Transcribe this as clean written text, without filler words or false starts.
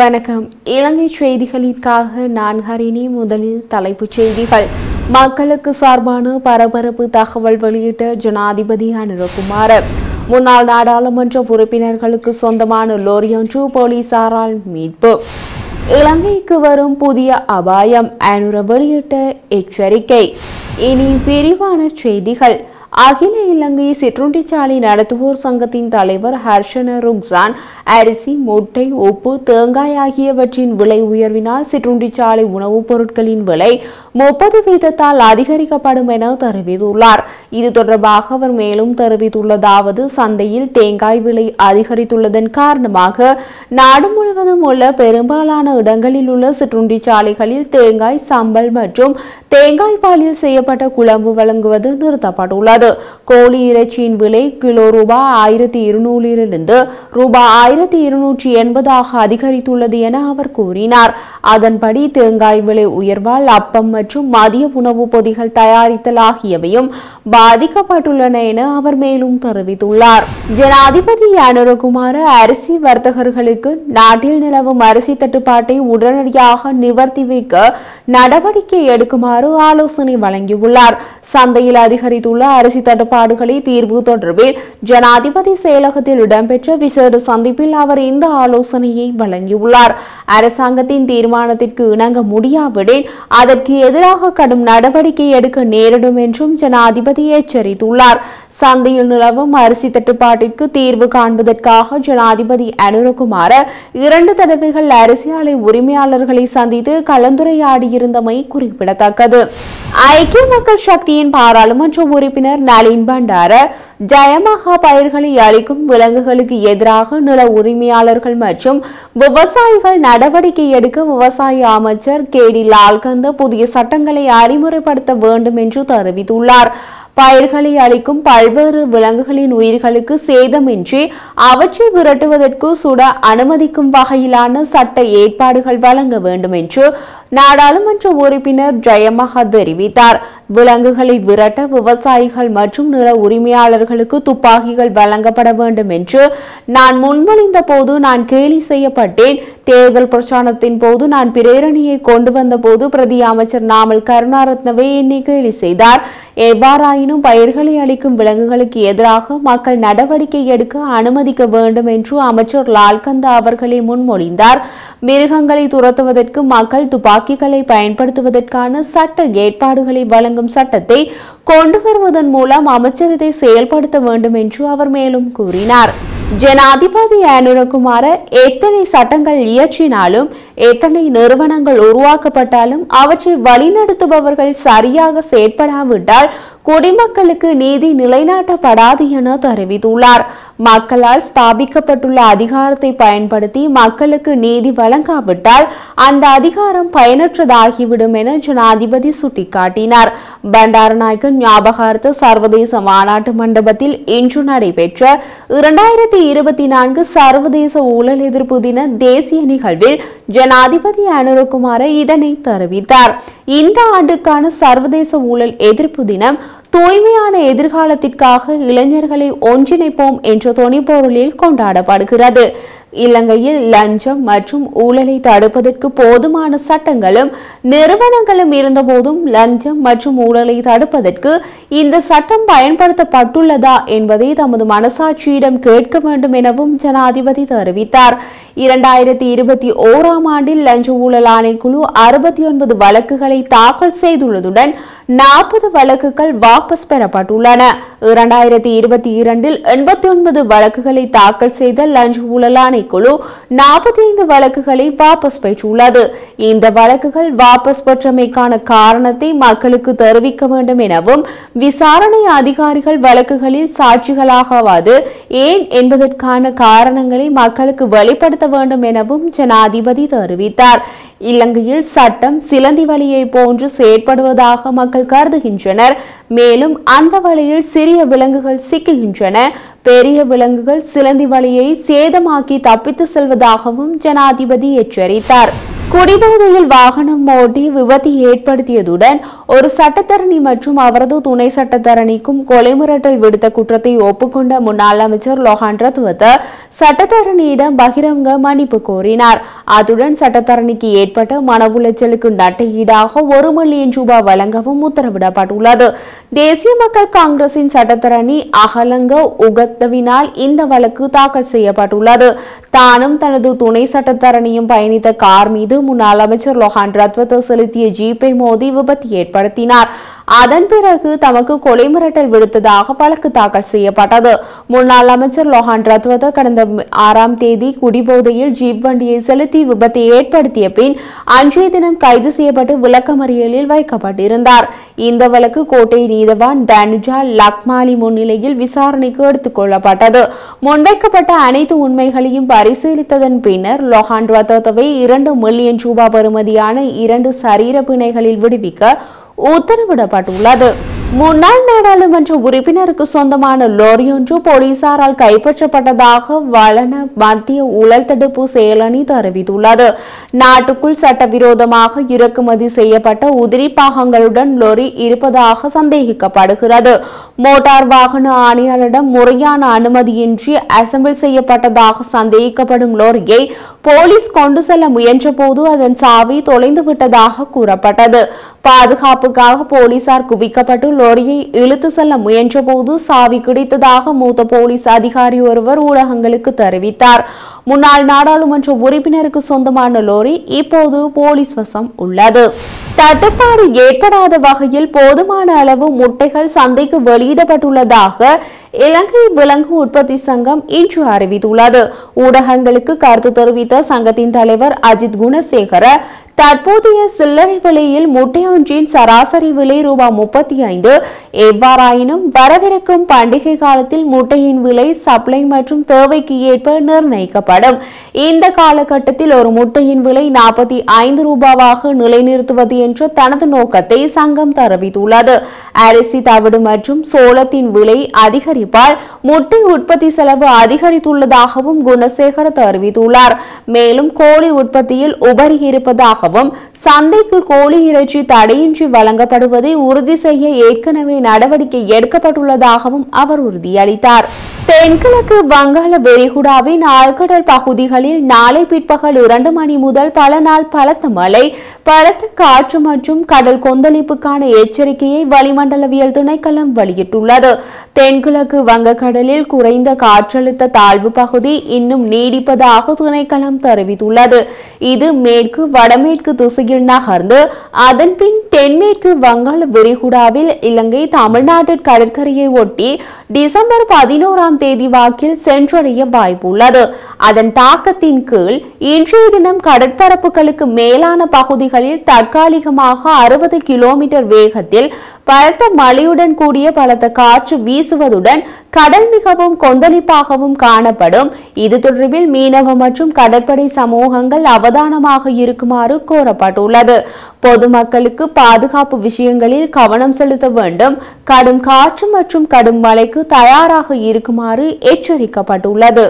வணக்கம். இலங்கை செய்திகளுக்காக நான் ஹரிணி. முதலில் தலைப்புச் செய்திகள். மக்களுக்கு சார்பான பரபரப்பு தகவல் வெளியிட்ட ஜனாதிபதி அனுரகுமார. முன்னாள் நாடாளுமன்ற உறுப்பினர்களுக்கு சொந்தமான லோரியொன்று போலீசாரால் மீட்பு. இலங்கைக்கு வரும் புதிய அபாயம், அனுர வெளியிட்ட எச்சரிக்கை. இனி விரிவான செய்திகள். அகில இலங்கை சிற்றுண்டிச்சாலை நடத்துவோர் சங்கத்தின் தலைவர் ஹர்ஷன ருக்சான் அரிசி, முட்டை, உப்பு, தேங்காய் ஆகியவற்றின் விலை உயர்வினால் சிற்றுண்டிச்சாலை உணவுப் பொருட்களின் விலை 30% அதிகரிக்கப்படும் என தெரிவித்துள்ளார். இது தொடர்பாக அவர் மேலும் தெரிவித்துள்ளதாவது: சந்தையில் தேங்காய் விலை அதிகரித்துள்ளதன் காரணமாக நாடு முழுவதும் உள்ள பெரும்பாலான இடங்களில் உள்ள சிற்றுண்டிச்சாலைகளில் தேங்காய், சம்பல் மற்றும் தேங்காய் பாலில் செய்யப்பட்ட குழம்பு வழங்குவது நிறுத்தப்பட்டுள்ளது. கோழி இறைச்சியின் விலை கிலோ ரூபாய் 1200 ரூபாய் 1280 அதிகரித்துள்ளது என அவர் கூறினார். அதன்படி தேங்காய் விலை உயர்வால் அப்பம் மற்றும் மதிய உணவு பொதிகள் தயாரித்தல் ஆகியவையும் பாதிக்கப்பட்டுள்ளன என அவர் மேலும் தெரிவித்துள்ளார். ஜனாதிபதி அனுரகுமார அரிசி வர்த்தகர்களுக்கு நாட்டில் நிலவும் அரிசி தட்டுப்பாட்டை உடனடியாக நிவர்த்தி வைக்க நடவடிக்கை எடுக்குமாறு ஆலோசனை வழங்கியுள்ளார். சந்தையில் அதிகரித்துள்ள அரிசி தட்டுப்பாடுகளை தீர்வு தொடர்பில் ஜனாதிபதி செயலகத்தில் இடம்பெற்ற விசேட சந்திப்பில் அவர் இந்த ஆலோசனையை வழங்கியுள்ளார். அரசாங்கத்தின் தீர்மானத்திற்கு இணங்க முடியாவிடில் அதற்கு எதிராக கடும் நடவடிக்கை எடுக்க நேரிடும் என்றும் ஜனாதிபதி எச்சரித்துள்ளார். சந்தையில் நிலவும் அரிசி தட்டுப்பாட்டிற்கு தீர்வு காண்பதற்காக ஜனாதிபதி அனுரகுமார 2 தடவைகள் அரிசி ஆலை உரிமையாளர்களை சந்தித்து கலந்துரையாடியிருந்தமை குறிப்பிடத்தக்கது. ஐக்கிய மக்கள் சக்தியின் பாராளுமன்ற உறுப்பினர் நளின் பண்டார ஜயமகா பயிர்களை அளிக்கும் விலங்குகளுக்கு எதிராக நில உரிமையாளர்கள் மற்றும் விவசாயிகள் நடவடிக்கை எடுக்க விவசாய அமைச்சர் கேடி லால்கந்த புதிய சட்டங்களை அறிமுறைப்படுத்த வேண்டும் என்று தெரிவித்துள்ளார். பயிர்களை அளிக்கும் பல்வேறு விலங்குகளின் உயிர்களுக்கு சேதமின்றி அவற்றை விரட்டுவதற்கு சுட அனுமதிக்கும் வகையிலான சட்ட ஏற்பாடுகள் வழங்க வேண்டும் என்று நாடாளுமன்ற உறுப்பினர் ஜெயமகா தெரிவித்தார். விலங்குகளை விரட்ட விவசாயிகள் மற்றும் நில உரிமையாளர்களுக்கு துப்பாக்கிகள் வழங்கப்பட வேண்டும் என்று நான் முன்மொழிந்த போது நான் கேலி செய்யப்பட்டேன். தேர்தல் பிரச்சாரத்தின் போது நான் பிரேரணையை கொண்டு வந்த போது பிரதி அமைச்சர் நாமல் கருணாரத்னவே என்னை கேலி செய்தார். எவ்வாறாயினும் பயிர்களை அளிக்கும் விலங்குகளுக்கு எதிராக மக்கள் நடவடிக்கை எடுக்க அனுமதிக்க வேண்டும் என்று அமைச்சர் லால்கந்தா அவர்களே முன்மொழிந்தார். மிருகங்களை துரத்துவதற்கு மக்கள் துப்பாக்கிகளை பயன்படுத்துவதற்கான சட்ட ஏற்பாடுகளை வழங்கும் சட்டத்தை கொண்டு வருவதன் மூலம் அமைச்சர் இதை செயல்படுத்த வேண்டும் என்று அவர் மேலும் கூறினார். ஜனாதிபதி அனுரகுமார எத்தனை சட்டங்கள் இயற்றினாலும், எத்தனை நிறுவனங்கள் உருவாக்கப்பட்டாலும் அவற்றை வழிநடத்துபவர்கள் சரியாக செயற்படாவிட்டால் குடிமக்களுக்கு நீதி நிலைநாட்டப்படாது என தெரிவித்துள்ளார். மக்களால் ஸ்தாபிக்கப்பட்டுள்ள அதிகாரத்தை பயன்படுத்தி மக்களுக்கு நீதி வழங்காவிட்டால் அந்த அதிகாரம் பயனற்றதாகிவிடும் என ஜனாதிபதி சுட்டிக்காட்டினார். பண்டாரநாயக்க ஞாபகார்த்த சர்வதேச மாநாட்டு மண்டபத்தில் இன்று நடைபெற்ற 2024 சர்வதேச ஊழல் எதிர்ப்பு தின தேசிய நிகழ்வில் ஜனாதிபதி அனுரகுமார இதனை தெரிவித்தார். இந்த ஆண்டுக்கான சர்வதேச ஊழல் எதிர்ப்பு தினம் தூய்மையான எதிர்காலத்திற்காக இளைஞர்களை ஒன்றிணைப்போம் என்ற தொனிப்பொருளில் கொண்டாடப்படுகிறது. இலங்கையில் லஞ்சம் மற்றும் ஊழலை தடுப்பதற்கு போதுமான சட்டங்களும் நிறுவனங்களும் இருந்தபோதும் லஞ்சம் மற்றும் ஊழலை தடுப்பதற்கு இந்த சட்டம் பயன்படுத்தப்பட்டுள்ளதா என்பதை தமது மனசாட்சியிடம் கேட்க வேண்டும் எனவும் ஜனாதிபதி தெரிவித்தார். 2021 ஆண்டில் லஞ்ச ஊழல் ஆணைக்குழு 69 வழக்குகளை தாக்கல் செய்துள்ளதுடன் 40 வழக்குகள் வாபஸ் பெறப்பட்டுள்ளன. 2022 89 வழக்குகளை தாக்கல் செய்த லஞ்ச ஊழல் ஆணைக்குழு 45 வழக்குகளை வாபஸ் பெற்றுள்ளது. இந்த வழக்குகள் வாபஸ் பெற்றமைக்கான காரணத்தை மக்களுக்கு தெரிவிக்க வேண்டும் எனவும், விசாரணை அதிகாரிகள் வழக்குகளில் சாட்சிகளாகவாது ஏன் என்பதற்கான காரணங்களை மக்களுக்கு வெளிப்படுத்த வேண்டும் எனவும் ஜனாதிபதி தெரிவித்தார். இலங்கையில் சட்டம் சிலந்தி வலையை போன்று செயற்படுவதாக மக்கள் கருதுகின்றனர். மேலும் அந்த வலையில் சிறிய விலங்குகள் சிக்குகின்றன. பெரிய விலங்குகள் சிலந்தி வலையை சேதமாக்கி தப்பித்து செல்வதாகவும் ஜனாதிபதி எச்சரித்தார். குடிபோதையில் வாகனம் ஓட்டி விபத்தை ஏற்படுத்தியதுடன் ஒரு சட்டத்தரணி மற்றும் அவரது துணை சட்டத்தரணிக்கும் கொலை மிரட்டல் விடுத்த குற்றத்தை ஒப்புக்கொண்ட முன்னாள் அமைச்சர் லொஹான் ரத்வத்த சட்டத்தரணியிடம் பகிரங்க மன்னிப்பு கோரினார். அத்துடன் சட்டத்தரணிக்கு ஏற்பட்ட மன உளைச்சலுக்கு நட்டையீடாக 1 மில்லியன் ரூபாய் வழங்கவும் உத்தரவிடப்பட்டுள்ளது. தேசிய மக்கள் காங்கிரசின் சட்டத்தரணி அகலங்க உகத்தவினால் இந்த வழக்கு தாக்கல் செய்யப்பட்டுள்ளது. தானும் தனது துணை சட்டத்தரணியும் பயணித்த கார் மீது முன்னாள் அமைச்சர் லொஹான் ரத்வத்த செலுத்திய ஜீப்பை மோதி விபத்து ஏற்படுத்தினார். அதன் பிறகு தமக்கு கொலை மிரட்டல் விடுத்ததாக வழக்கு தாக்கல் செய்யப்பட்டது. முன்னாள் அமைச்சர் லொஹான் ரத்வத்த கடந்த 6ஆம் தேதி குடிபோதையில் ஜீப் வண்டியை செலுத்தி விபத்தை ஏற்படுத்திய பின் அன்றைய தினம் கைது செய்யப்பட்டு விளக்கமறியலில் வைக்கப்பட்டிருந்தார். இந்த வழக்கு கோட்டை நீதவான் தனுஜா லக்மாலி முன்னிலையில் விசாரணைக்கு எடுத்துக் கொள்ளப்பட்டது. முன்வைக்கப்பட்ட அனைத்து உண்மைகளையும் பரிசீலித்ததன் பின்னர் லொஹான் ரத்வத்தவை 2 மில்லியன் ரூபாய் பெறுமதியான 2 சரீர பிணைகளில் விடுவிக்க உத்தரவிடப்பட்டுள்ளது. முன்னாள் நாடாளுமன்ற உறுப்பினருக்கு சொந்தமான லோரியொன்று போலீசாரால் கைப்பற்றப்பட்டதாக வளன மத்திய ஊழல் தடுப்பு செயலணி தெரிவித்துள்ளது. நாட்டுக்குள் சட்டவிரோதமாக இறக்குமதி செய்யப்பட்ட உதிரி பாகங்களுடன் லோரி இருப்பதாக சந்தேகிக்கப்படுகிறது. மோட்டார் வாகன ஆணையாளரிடம் முறையான அனுமதியின்றி அசெம்பிள் செய்யப்பட்டதாக சந்தேகிக்கப்படும் லோரியை போலீஸ் கொண்டு செல்ல முயன்ற போது அதன் சாவி தொலைந்து விட்டதாக கூறப்பட்டது. பாதுகாப்புக்காக போலீசார் குவிக்கப்பட்டு லோரியை இழுத்து செல்ல முயன்ற போது சாவி கிடைத்ததாக மூத்த போலீஸ் அதிகாரி ஒருவர் ஊடகங்களுக்கு தெரிவித்தார். முன்னாள் நாடாளுமன்ற உறுப்பினருக்கு சொந்தமான லோரி இப்போது போலீஸ் வசம் உள்ளது. தட்டுப்பாடு ஏற்படாத வகையில் போதுமான அளவு முட்டைகள் சந்தைக்கு வெளியிடப்பட்டுள்ளதாக இலங்கை விலங்கு உற்பத்தி சங்கம் இன்று அறிவித்துள்ளது. ஊடகங்களுக்கு கருத்து தெரிவித்த சங்கத்தின் தலைவர் அஜித் குணசேகர தற்போதைய சில்லறை விலையில் முட்டையொன்றின் சராசரி விலை ரூபாய் 35. எவ்வாறாயினும் வரவிருக்கும் பண்டிகை காலத்தில் முட்டையின் விலை சப்ளை மற்றும் தேவைக்கு ஏற்ப நிர்ணயிக்கப்படும். இந்த காலகட்டத்தில் ஒரு முட்டையின் விலை 45 ரூபாவாக நிலைநிறுத்துவது என்ற தனது நோக்கத்தை சங்கம் தெரிவித்துள்ளது. அரிசி, தவிடு மற்றும் சோளத்தின் விலை அதிகரிப்பால் முட்டை உற்பத்தி செலவு அதிகரித்துள்ளதாகவும் குணசேகர தெரிவித்துள்ளார். மேலும் கோழி உற்பத்தியில் உபரி இருப்பதாக சந்தைக்கு கோழி இறைச்சி தடையின்றி வழங்கப்படுவதை உறுதி செய்ய ஏற்கனவே நடவடிக்கை எடுக்கப்பட்டுள்ளதாகவும் அவர் உறுதியளித்தார். தென்கிழக்கு வங்காள விரிகுடாவின் ஆழ்கடல் பகுதிகளில் நாளை பிற்பகல் 2 மணி முதல் பல நாள் பலத்த மழை, பலத்த காற்று மற்றும் கடல் கொந்தளிப்புக்கான எச்சரிக்கையை வளிமண்டலவியல் திணைக்களம் வெளியிட்டுள்ளது. தென்கிழக்கு வங்கக்கடலில் குறைந்த காற்றழுத்த தாழ்வு பகுதி இன்னும் நீடிப்பதாக திணைக்களம் தெரிவித்துள்ளது. இது மேற்கு வடமேற்கு திசையில் நகர்ந்து அதன் பின் தென்மேற்கு வங்காள விரிகுடாவில் இலங்கை தமிழ்நாட்டு கடற்கரையை ஒட்டி டிசம்பர் 11ஆம் தேதி வாக்கில் சென்றடைய வாய்ப்புள்ளது. அதன் தாக்கத்தின் கீழ் இன்றைய தினம் கடற்பரப்புகளுக்கு மேலான பகுதிகளில் தற்காலிகமாக 60 கிலோமீட்டர் வேகத்தில் பலத்த மழையுடன் கூடிய பலத்த காற்று வீசுவதுடன் கடல் மிகவும் கொந்தளிப்பாகவும் காணப்படும். இது தொடர்பில் மீனவ மற்றும் கடற்படை சமூகங்கள் அவதானமாக இருக்குமாறு கோரப்பட்டுள்ளது. பொதுமக்களுக்கு பாதுகாப்பு விஷயங்களில் கவனம் செலுத்த வேண்டும். கடும் காற்று மற்றும் கடும் மழைக்கு தயாராக இருக்குமாறு எச்சரிக்கப்பட்டுள்ளது.